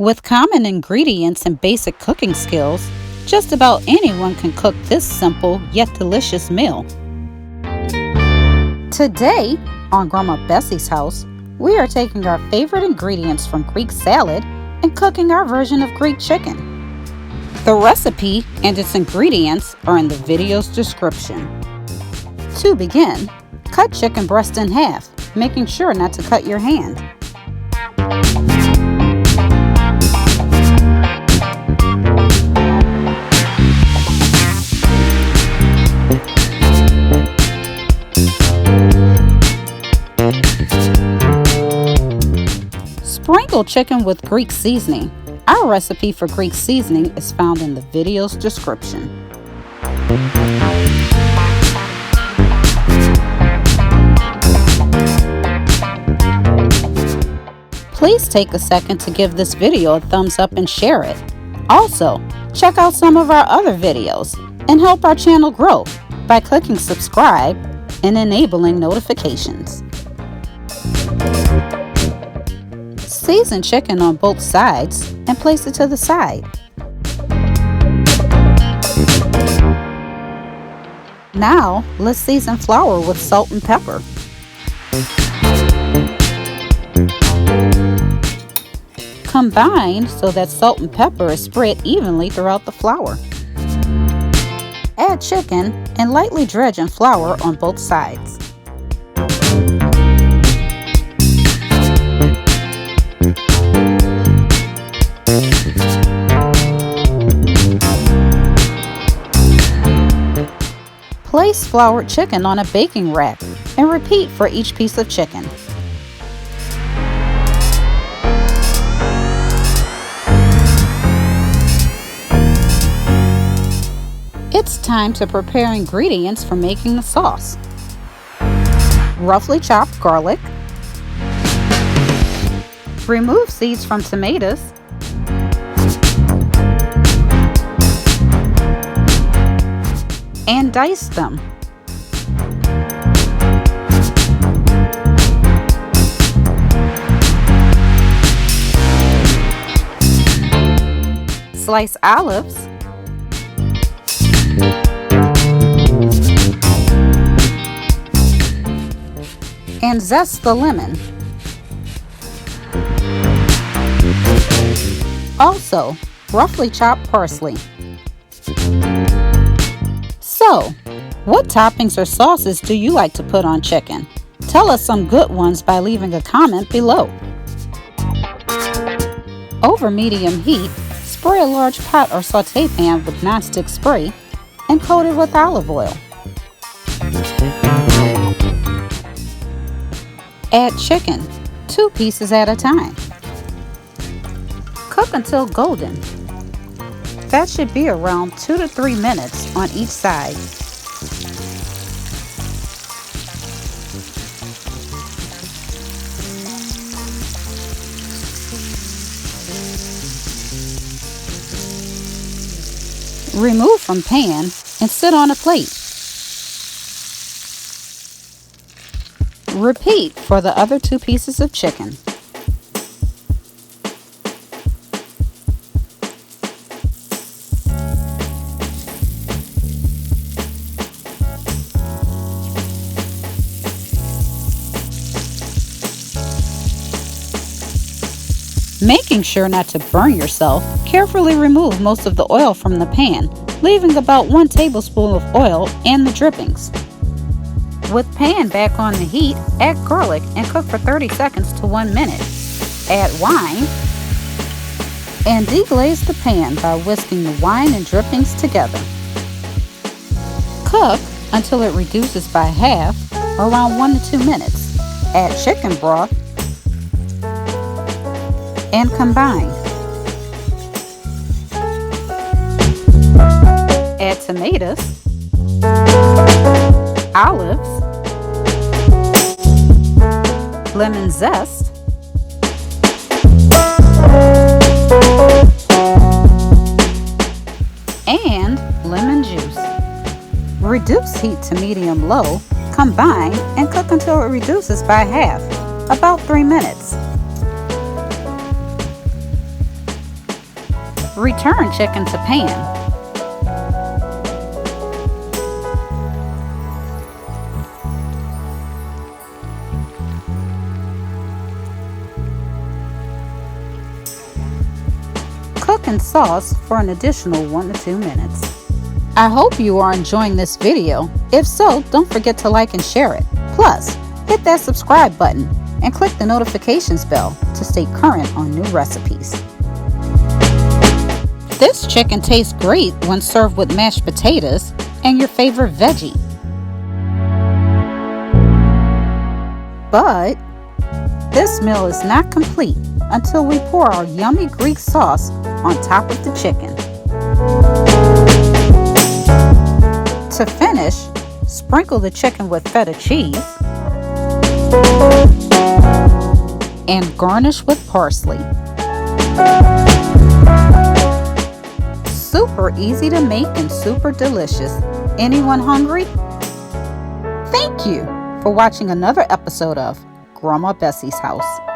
With common ingredients and basic cooking skills, just about anyone can cook this simple yet delicious meal. Today, on Grandma Bessie's house, we are taking our favorite ingredients from Greek salad and cooking our version of Greek chicken. The recipe and its ingredients are in the video's description. To begin, cut chicken breast in half, making sure not to cut your hand. Sprinkle chicken with Greek seasoning. Our recipe for Greek seasoning is found in the video's description. Please take a second to give this video a thumbs up and share it. Also, check out some of our other videos and help our channel grow by clicking subscribe and enabling notifications. Season chicken on both sides and place it to the side. Now, let's season flour with salt and pepper. Combine so that salt and pepper is spread evenly throughout the flour. Add chicken and lightly dredge in flour on both sides. Place floured chicken on a baking rack and repeat for each piece of chicken. It's time to prepare ingredients for making the sauce. Roughly chopped garlic. Remove seeds from tomatoes. And dice them. Slice olives. And zest the lemon. Also, roughly chopped parsley. So, what toppings or sauces do you like to put on chicken? Tell us some good ones by leaving a comment below. Over medium heat, spray a large pot or saute pan with nonstick spray and coat it with olive oil. Add chicken, 2 pieces at a time. Cook until golden. That should be around 2 to 3 minutes on each side. Remove from pan and sit on a plate. Repeat for the other 2 pieces of chicken. Making sure not to burn yourself, carefully remove most of the oil from the pan, leaving about 1 tablespoon of oil and the drippings. With pan back on the heat, add garlic and cook for 30 seconds to 1 minute. Add wine and deglaze the pan by whisking the wine and drippings together. Cook until it reduces by half, around 1 to 2 minutes. Add chicken broth and combine. Add tomatoes, olives, lemon zest, and lemon juice. Reduce heat to medium-low, combine, and cook until it reduces by half, about 3 minutes. Return chicken to pan. Cook in sauce for an additional 1 to 2 minutes. I hope you are enjoying this video. If so, don't forget to like and share it. Plus, hit that subscribe button and click the notifications bell to stay current on new recipes. This chicken tastes great when served with mashed potatoes and your favorite veggie. But this meal is not complete until we pour our yummy Greek sauce on top of the chicken. To finish, sprinkle the chicken with feta cheese and garnish with parsley. Super easy to make and super delicious. Anyone hungry? Thank you for watching another episode of Grandma Bessie's House.